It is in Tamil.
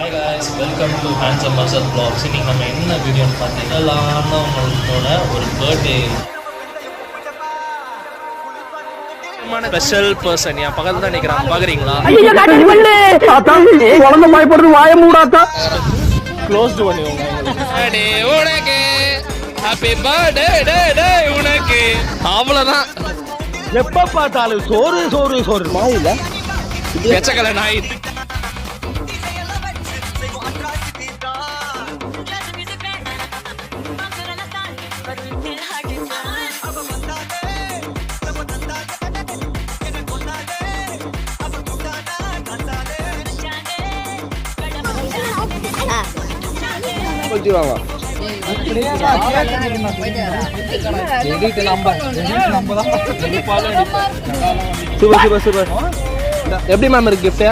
Hi guys, welcome to Handsome Marcel Vlogs. இன்னைக்கு நம்ம என்ன வீடியோன்னு பார்த்தீங்கன்னா உங்களோட ஒரு பர்த்டே ஸ்பெஷல் பர்சன் என் பக்கத்துல தான் நிற்கிறாங்க, பார்க்குறீங்களா? குழந்தை பயப்படுறது வாய மூடாத்தா. க்ளோஸ் பண்ணுவோங்க. உனக்கு ஹாப்பி பர்த்டே உனக்கு. அவ்வளோதான். எப்ப பார்த்தாலும் சோறு சோறு சோறு மாயில எச்சக்கலை நாய். Super super super. எப்படி மேம் இருக்கு கிஃப்ட்?